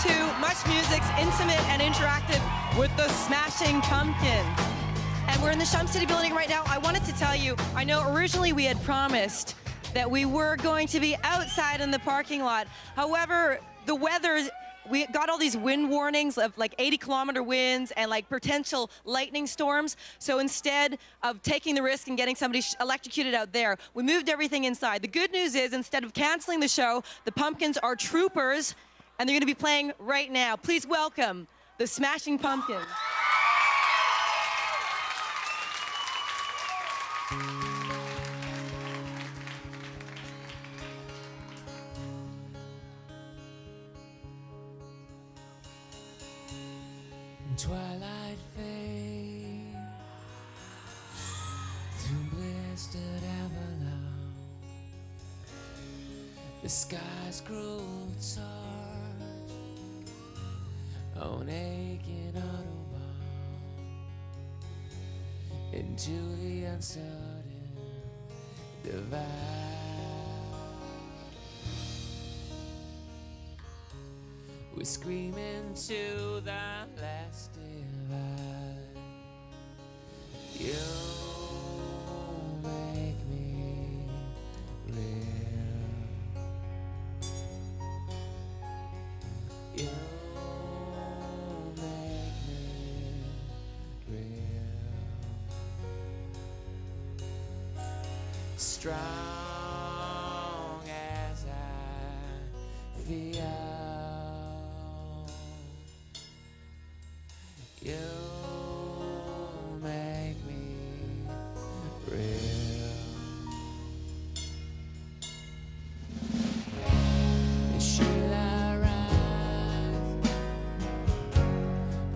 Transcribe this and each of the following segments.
to MuchMusic's Intimate and Interactive with the Smashing Pumpkins. And we're in the Shum City building right now. I wanted to tell you, I know originally we had promised that we were going to be outside in the parking lot. However, the weather, we got all these wind warnings of like 80-kilometer winds and like potential lightning storms. So instead of taking the risk and getting somebody electrocuted out there, we moved everything inside. The good news is, instead of canceling the show, the Pumpkins are troopers, and they're going to be playing right now. Please welcome the Smashing Pumpkins. Twilight fade through blistered Avalon. The skies grow dark on aching Autobahn into the uncertain divide. We scream into the last divide. You make me real. You make me real. Strong as I feel. You make me real. Sheila rise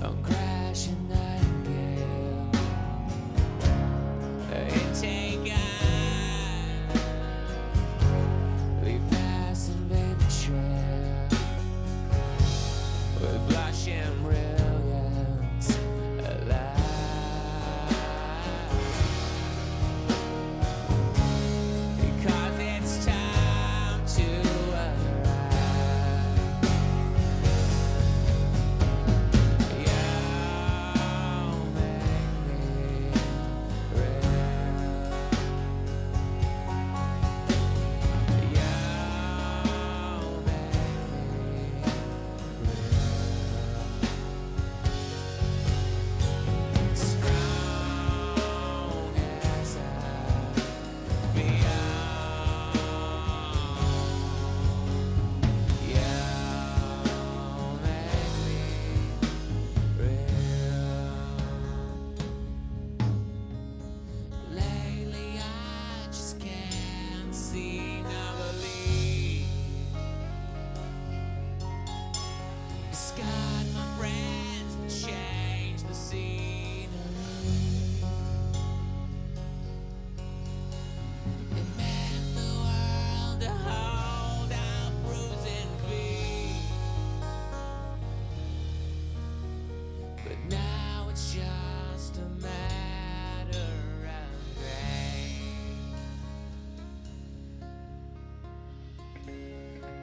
on crashing nightingale. It take eyes we pass in baby trail with blushing brilliance.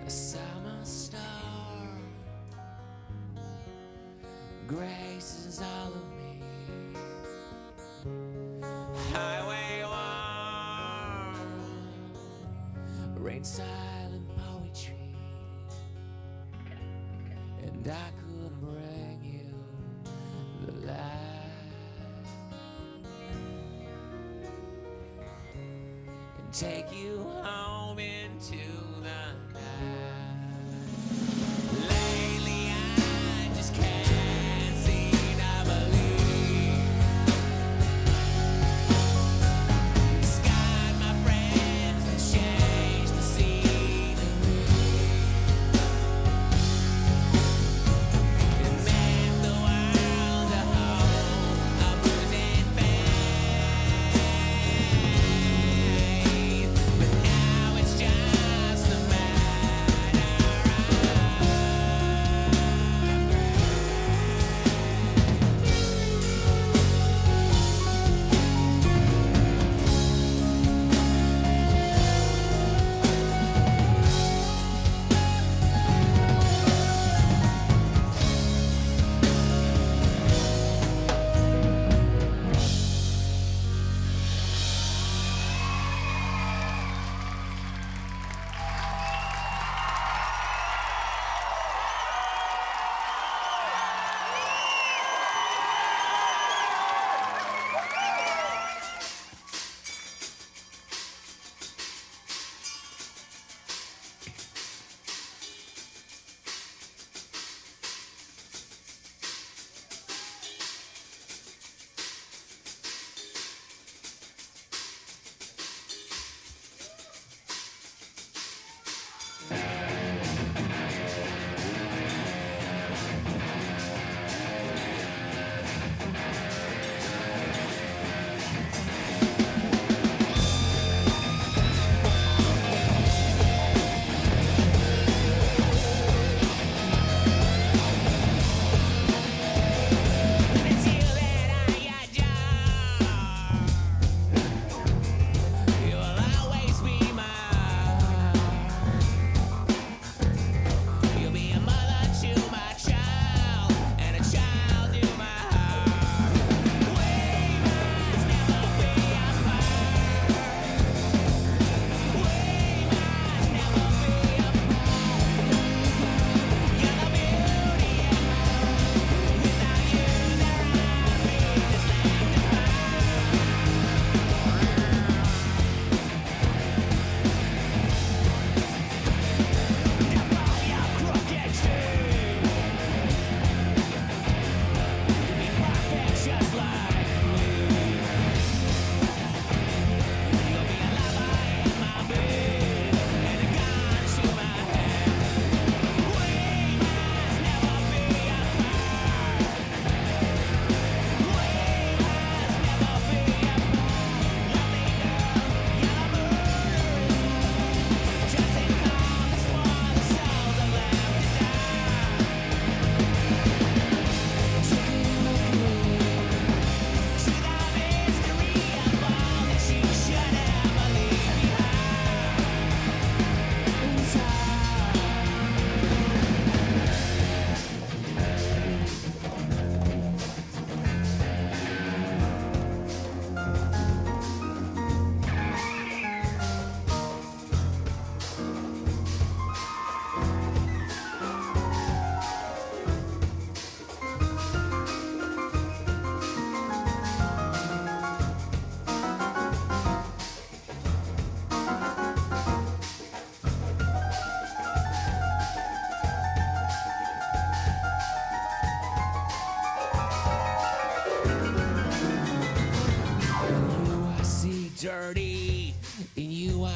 Summer star graces all of me. Highway warm, rain silent poetry, and I could bring you the light and take you home into the night. Lately I just can't seem to believe Scott, my friends, and changed the scenery. It meant the world a home of losing faith, but now it's just a matter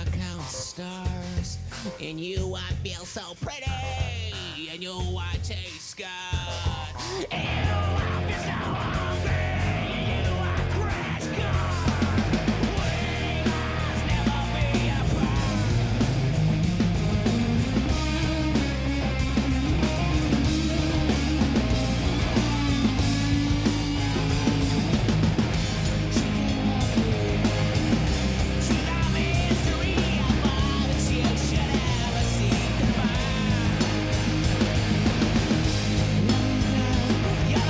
I count stars. In you I feel so pretty. In you I taste God. In you I feel so hungry. In you I crash God. We must never be apart. To the mystery of all that you should ever see goodbye. You're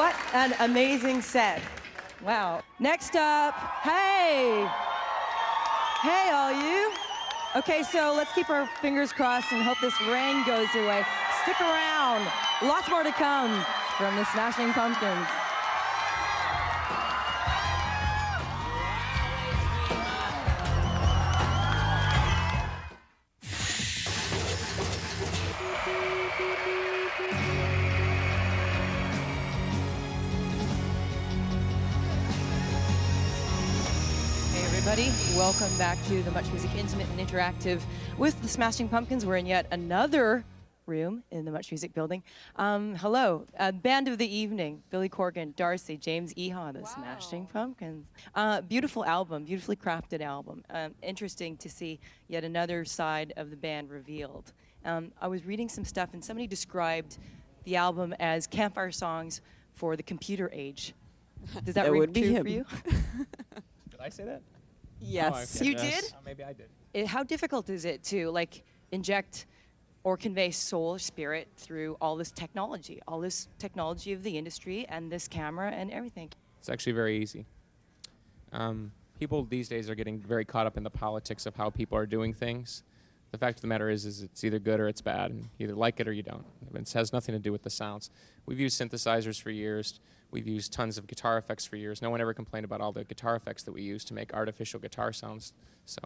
What an amazing set. Wow. Next up, hey. Hey, all you. Okay, so let's keep our fingers crossed and hope this rain goes away. Stick around. Lots more to come from the Smashing Pumpkins. Welcome back to the MuchMusic Intimate and Interactive with the Smashing Pumpkins. We're in yet another room in the MuchMusic building. Hello, band of the evening, Billy Corgan, Darcy, James Eha, the Smashing Pumpkins. Beautiful album, beautifully crafted album. Interesting to see yet another side of the band revealed. I was reading some stuff and somebody described the album as campfire songs for the computer age. Does that ring true for you? Did I say that? Yes. Oh, okay. You did? Maybe I did. How difficult is it to inject or convey soul or spirit through all this technology of the industry and this camera and everything? It's actually very easy. People these days are getting very caught up in the politics of how people are doing things. The fact of the matter is it's either good or it's bad, and you either like it or you don't. It has nothing to do with the sounds. We've used synthesizers for years. We've used tons of guitar effects for years. No one ever complained about all the guitar effects that we use to make artificial guitar sounds. So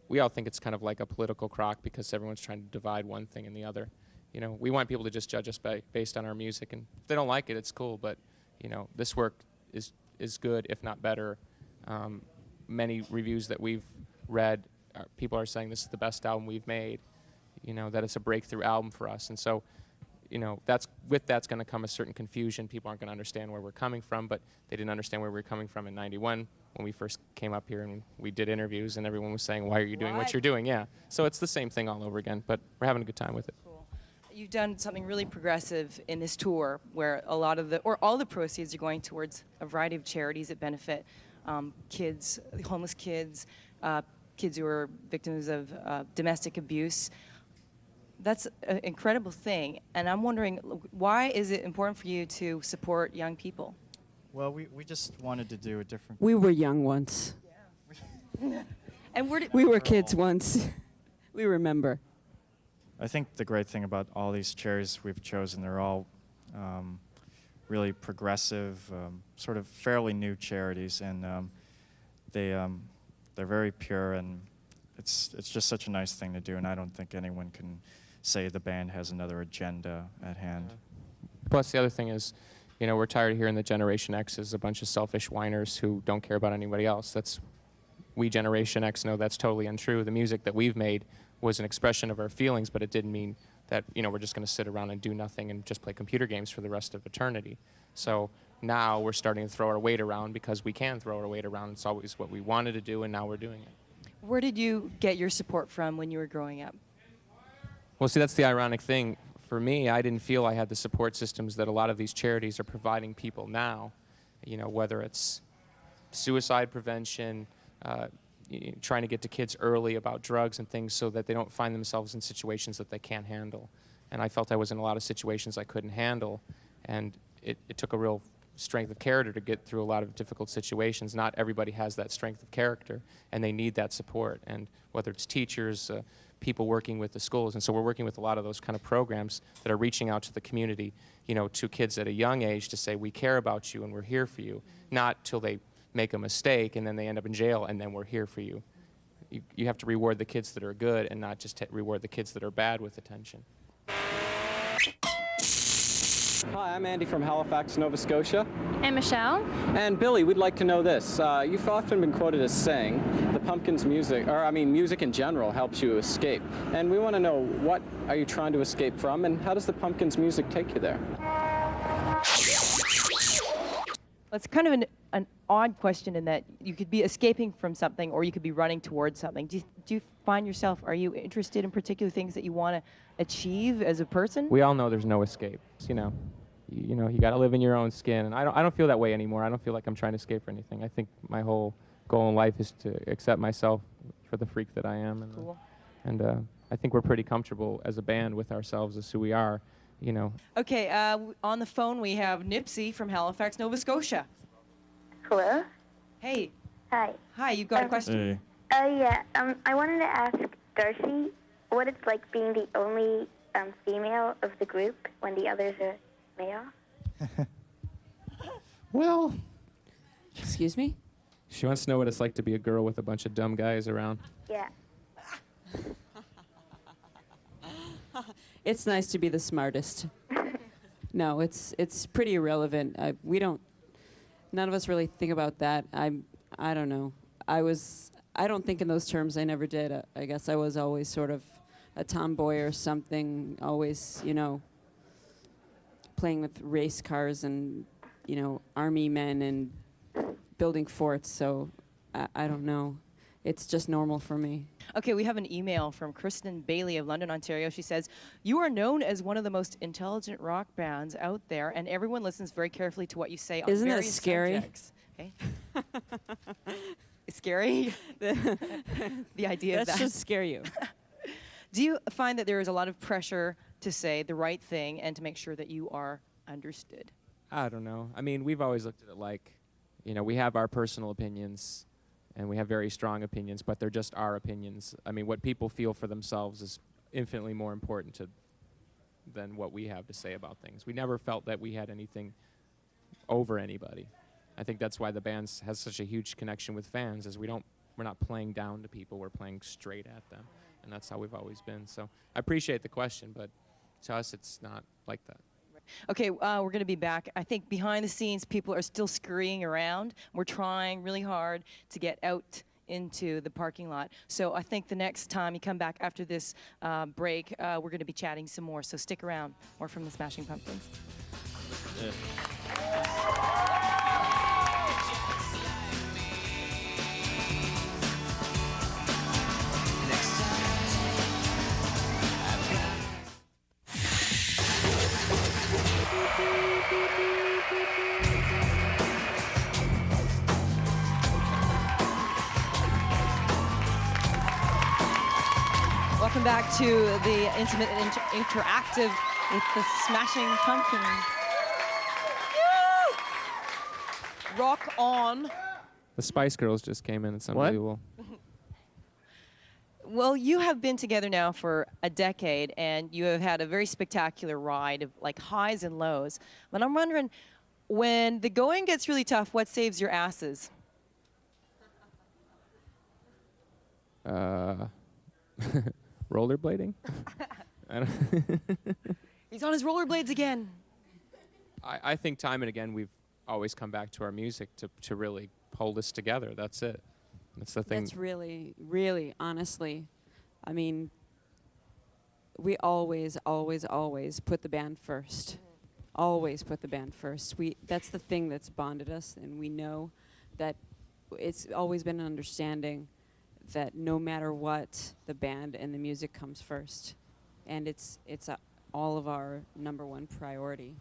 we all think it's kind of like a political crock because everyone's trying to divide one thing and the other. You know, we want people to just judge us based on our music, and if they don't like it, it's cool. But you know, this work is good, if not better. Many reviews that we've read, people are saying this is the best album we've made. You know, that it's a breakthrough album for us, and so. You know, that's going to come a certain confusion. People aren't going to understand where we're coming from, but they didn't understand where we were coming from in '91 when we first came up here and we did interviews and everyone was saying, why are you doing what you're doing? Yeah. So it's the same thing all over again, but we're having a good time with it. Cool. You've done something really progressive in this tour where a lot of all the proceeds are going towards a variety of charities that benefit kids, homeless kids, kids who are victims of domestic abuse. That's an incredible thing, and I'm wondering, why is it important for you to support young people? Well, we just wanted to do a different... We were young once. Yeah. And we were kids once. We remember. I think the great thing about all these charities we've chosen, they're all really progressive, sort of fairly new charities, and they're very pure, and it's just such a nice thing to do, and I don't think anyone can say the band has another agenda at hand. Plus, the other thing is, you know, we're tired of hearing that Generation X is a bunch of selfish whiners who don't care about anybody else. We Generation X know that's totally untrue. The music that we've made was an expression of our feelings, but it didn't mean that, you know, we're just going to sit around and do nothing and just play computer games for the rest of eternity. So now we're starting to throw our weight around because we can throw our weight around. It's always what we wanted to do, and now we're doing it. Where did you get your support from when you were growing up? Well, see, that's the ironic thing. For me, I didn't feel I had the support systems that a lot of these charities are providing people now. You know, whether it's suicide prevention, trying to get to kids early about drugs and things so that they don't find themselves in situations that they can't handle. And I felt I was in a lot of situations I couldn't handle, and it took a real strength of character to get through a lot of difficult situations. Not everybody has that strength of character, and they need that support. And whether it's teachers, people working with the schools, and so we're working with a lot of those kind of programs that are reaching out to the community, you know, to kids at a young age to say, we care about you and we're here for you, not till they make a mistake and then they end up in jail and then we're here for you. You have to reward the kids that are good and not just reward the kids that are bad with attention. Hi, I'm Andy from Halifax, Nova Scotia. And Michelle. And Billy, we'd like to know this. You've often been quoted as saying the Pumpkins' music in general helps you escape. And we want to know, what are you trying to escape from, and how does the Pumpkins' music take you there? It's kind of an odd question in that you could be escaping from something or you could be running towards something. Do you find yourself, are you interested in particular things that you want to achieve as a person? We all know there's no escape. You know, you got to live in your own skin, and I don't feel that way anymore. I don't feel like I'm trying to escape for anything. I think my whole goal in life is to accept myself for the freak that I am, and cool. I think we're pretty comfortable as a band with ourselves as who we are. you know. Okay, on the phone we have Nipsey from Halifax, Nova Scotia. Hello? Hey. Hi. Hi, you've got a question? Hey. Yeah, I wanted to ask Darcy what it's like being the only female of the group when the others are male. Well, Excuse me? she wants to know what it's like to be a girl with a bunch of dumb guys around. Yeah. It's nice to be the smartest. No, it's pretty irrelevant. None of us really think about that. I don't know. I don't think in those terms. I never did. I guess I was always sort of a tomboy or something, always, playing with race cars and, army men and building forts. So I don't know. It's just normal for me. Okay, we have an email from Kristen Bailey of London, Ontario. She says, "You are known as one of the most intelligent rock bands out there, and everyone listens very carefully to what you say on Isn't that various scary? subjects." Okay. It's scary? The idea of That that. should scare you. Do you find that there is a lot of pressure to say the right thing and to make sure that you are understood? I don't know. I mean, we've always looked at it like, we have our personal opinions, and we have very strong opinions, but they're just our opinions. I mean, what people feel for themselves is infinitely more important than what we have to say about things. We never felt that we had anything over anybody. I think that's why the band has such a huge connection with fans, is we're not playing down to people, we're playing straight at them. And that's how we've always been. So I appreciate the question, but to us it's not like that. Okay, we're going to be back. I think behind the scenes, people are still scurrying around. We're trying really hard to get out into the parking lot. So I think the next time you come back after this break, we're going to be chatting some more. So stick around. More from the Smashing Pumpkins. Welcome back to the intimate and interactive with the Smashing Pumpkins. Woo! Rock on. The Spice Girls just came in. It's What? unbelievable. Well, you have been together now for a decade, and you have had a very spectacular ride of like highs and lows. But I'm wondering, when the going gets really tough, what saves your asses? Rollerblading? I don't He's on his rollerblades again. I think time and again we've always come back to our music to really hold us together. That's it. That's the thing. That's really, really, honestly, I mean, we always, always, always put the band first. Always put the band first. That's the thing that's bonded us, and we know that it's always been an understanding that no matter what, the band and the music comes first, and it's all of our number one priority.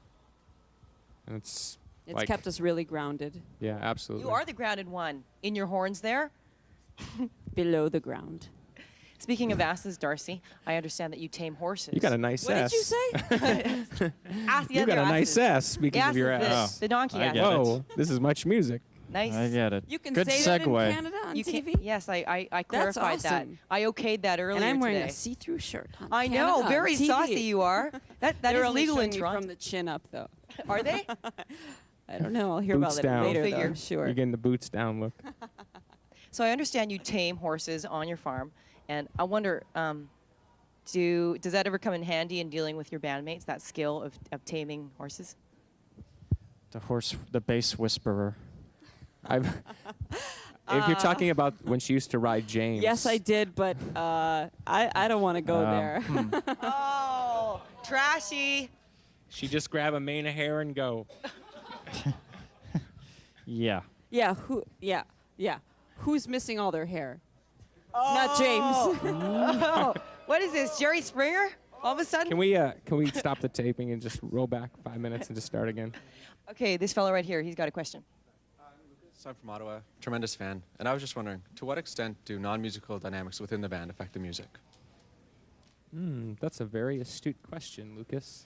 And it's It's kept us really grounded. Yeah, absolutely. You are the grounded one. In your horns there. Below the ground. Speaking of asses, Darcy, I understand that you tame horses. You got a nice What ass. did you say? You got a nice ass. Speaking of your ass. The donkey I ass. get it. Whoa, this is much music. Nice. I get it. You can Good say segue. that in Canada on You TV? can, yes, I clarified that. awesome. I okayed that earlier And I'm wearing today. a see-through shirt. On I Canada know, on very TV. saucy you are. That They're is only legal in showing you Toronto. from the chin up, though. Are they? I don't know. I'll hear Boots about it down. later, Go though, figure. I'm sure. You're getting the boots down look. So I understand you tame horses on your farm, and I wonder, does that ever come in handy in dealing with your bandmates? That skill of taming horses? The bass whisperer. If you're talking about when she used to ride James. Yes, I did, but I don't want to go there. Oh, trashy. She just grab a mane of hair and go. Yeah. Yeah. Who's missing all their hair? It's not James. Oh, what is this, Jerry Springer? All of a sudden? Can we stop the taping and just roll back 5 minutes and just start again? Okay, this fellow right here, he's got a question. So I'm from Ottawa, tremendous fan, and I was just wondering, to what extent do non-musical dynamics within the band affect the music? That's a very astute question, Lucas.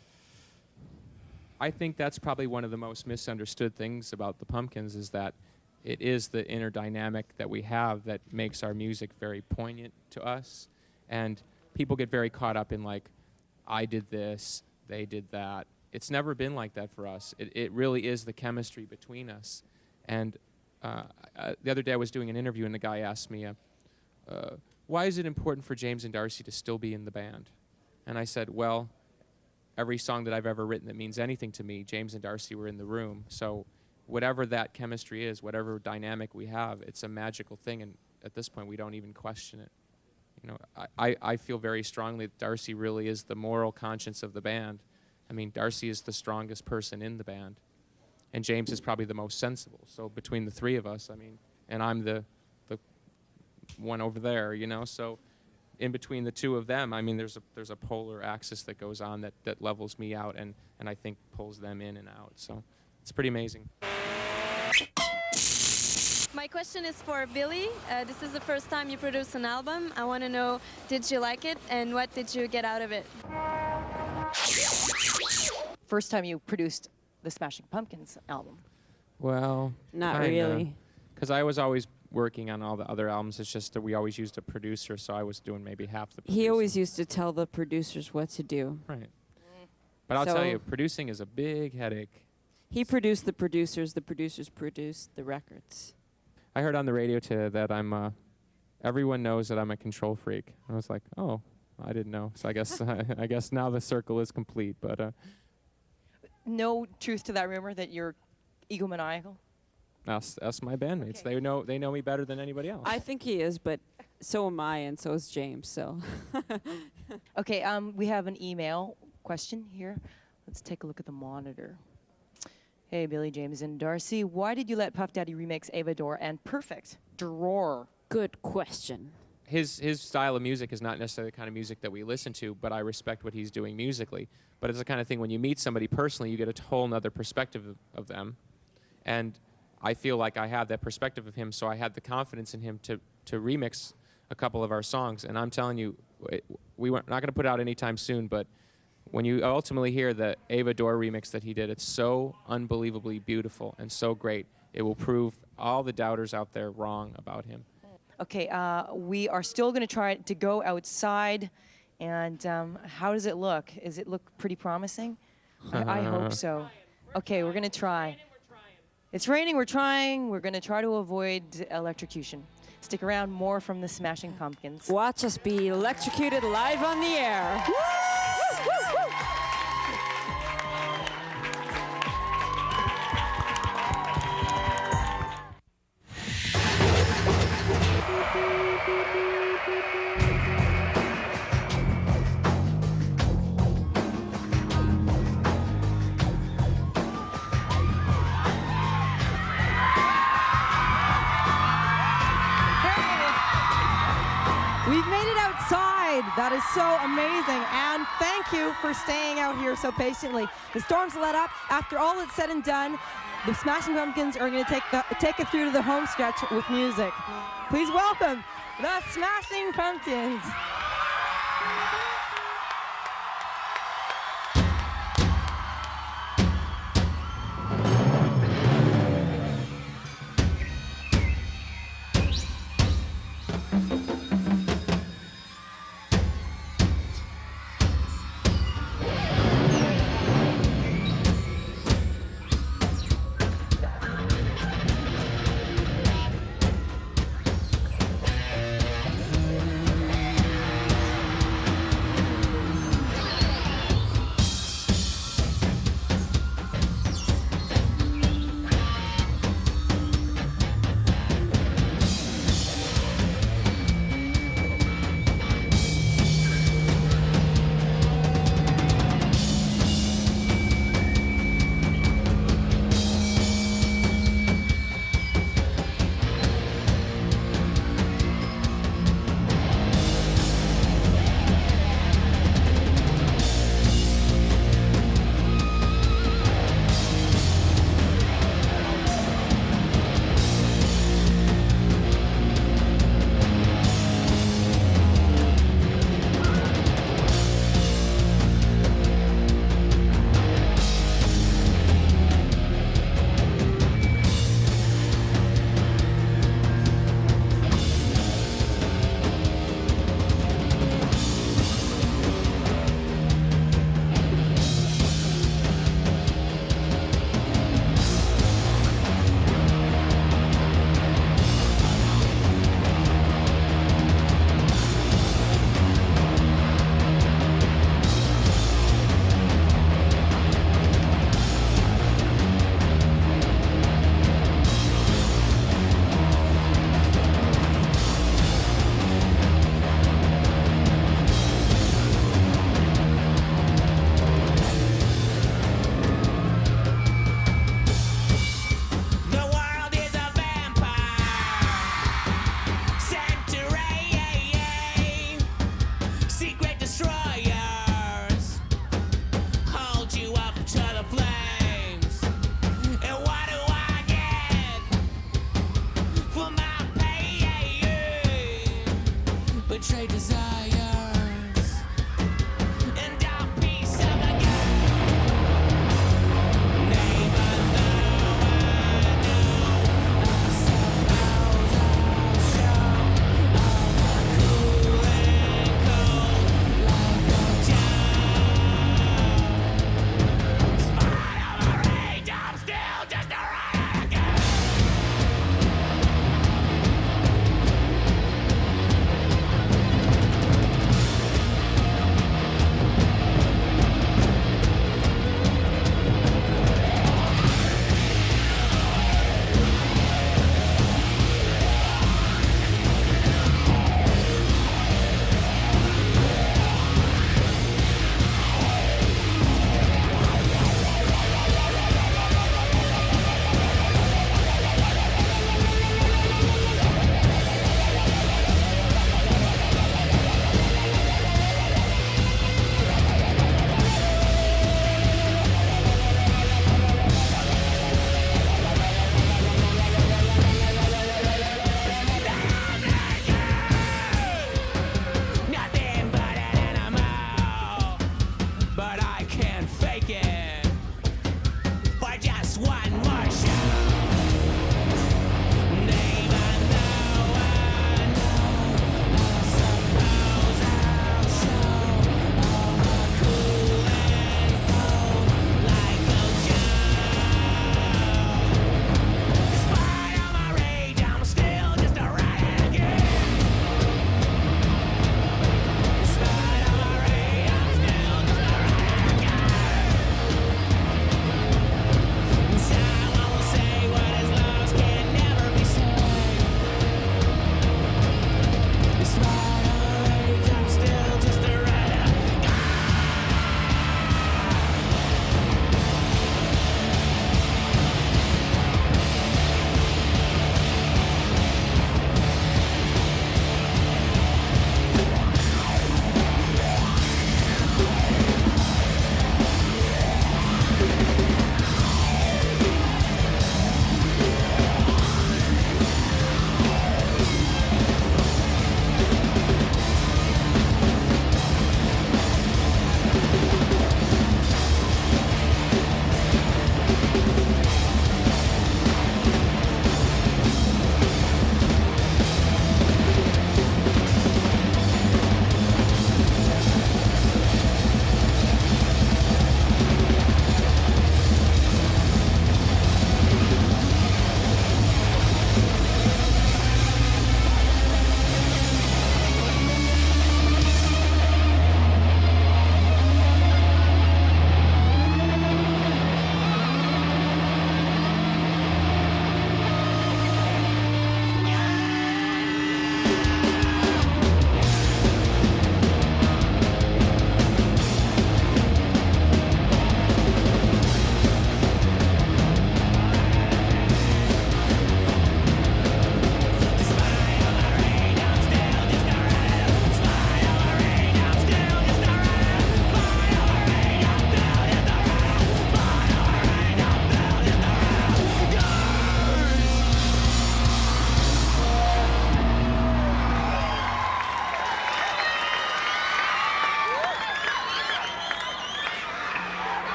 I think that's probably one of the most misunderstood things about the Pumpkins is that it is the inner dynamic that we have that makes our music very poignant to us. And people get very caught up in like, I did this, they did that. It's never been like that for us. It really is the chemistry between us. And the other day I was doing an interview and the guy asked me, why is it important for James and Darcy to still be in the band? And I said, well, every song that I've ever written that means anything to me, James and Darcy were in the room. So whatever that chemistry is, whatever dynamic we have, it's a magical thing. And at this point, we don't even question it. You know, I feel very strongly that Darcy really is the moral conscience of the band. I mean, Darcy is the strongest person in the band. And James is probably the most sensible. So between the three of us, I mean, and I'm the one over there, you know, so in between the two of them, I mean, there's a polar axis that goes on that levels me out and I think pulls them in and out. So it's pretty amazing. My question is for Billy. This is the first time you produced an album. I want to know, did you like it and what did you get out of it? First time you produced the Smashing Pumpkins album. Well, Not really. Because I was always working on all the other albums. It's just that we always used a producer, so I was doing maybe half the producing. He always used to tell the producers what to do. Right. But I'll tell you, producing is a big headache. He produced the producers produced the records. I heard on the radio today that I'm, everyone knows that I'm a control freak. I was like, oh, I didn't know. So I guess I guess now the circle is complete. But No truth to that rumor that you're egomaniacal? Ask my bandmates. Okay. They know me better than anybody else. I think he is, but so am I, and so is James. So. Okay, we have an email question here. Let's take a look at the monitor. Hey, Billy, James, and Darcy, why did you let Puff Daddy remix Ava Adore and Perfect? Drawer. Good question. His style of music is not necessarily the kind of music that we listen to, but I respect what he's doing musically. But it's the kind of thing when you meet somebody personally, you get a whole nother perspective of them. And I feel like I have that perspective of him, so I had the confidence in him to remix a couple of our songs. And I'm telling you, we weren't not going to put it out anytime soon, but when you ultimately hear the Ava Adore remix that he did, it's so unbelievably beautiful and so great. It will prove all the doubters out there wrong about him. Okay, we are still going to try to go outside. And how does it look? Does it look pretty promising? I hope so. Okay, we're going to try. It's raining, we're trying. We're going to try to avoid electrocution. Stick around, more from the Smashing Pumpkins. Watch us be electrocuted live on the air. We've made it outside. That is so amazing. And thank you for staying out here so patiently. The storm's let up. After all is said and done, the Smashing Pumpkins are going to take it through to the home stretch with music. Please welcome the Smashing Pumpkins.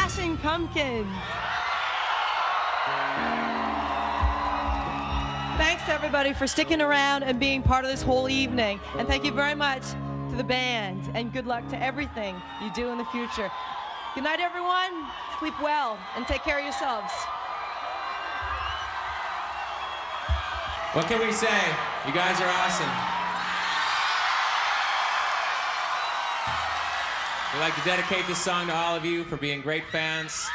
Smashing Pumpkins. Thanks everybody for sticking around and being part of this whole evening. And thank you very much to the band, and good luck to everything you do in the future. Good night, everyone. Sleep well and take care of yourselves. What can we say? You guys are awesome. We'd like to dedicate this song to all of you for being great fans.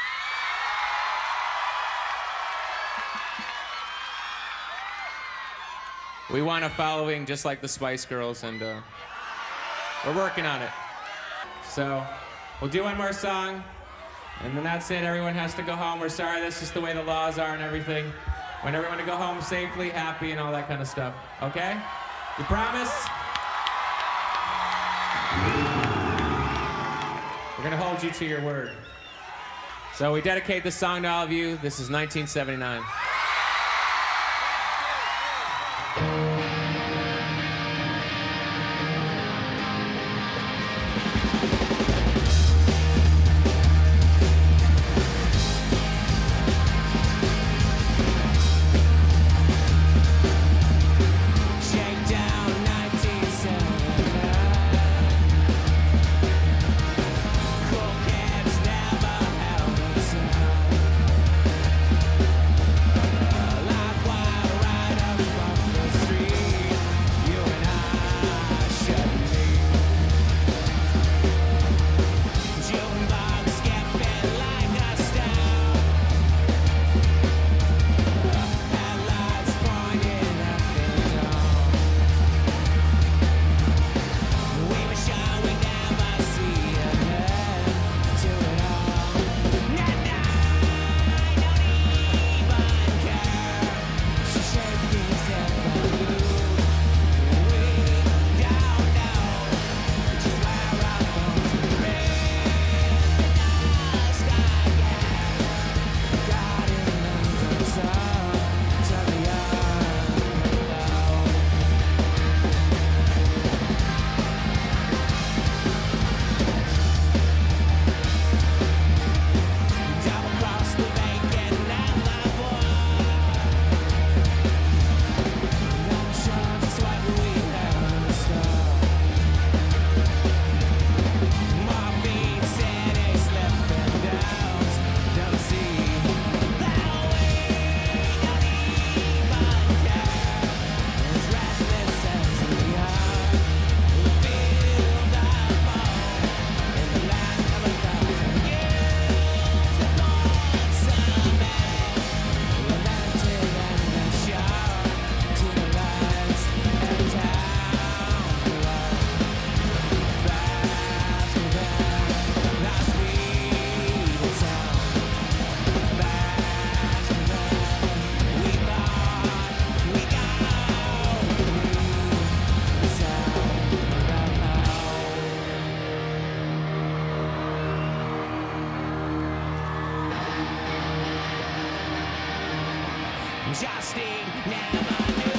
We want a following just like the Spice Girls, and we're working on it. So we'll do one more song, and then that's it. Everyone has to go home. We're sorry, that's just the way the laws are and everything. Want everyone to go home safely, happy, and all that kind of stuff. Okay? You promise? We're gonna hold you to your word. So we dedicate this song to all of you. This is 1979. Justin never knew.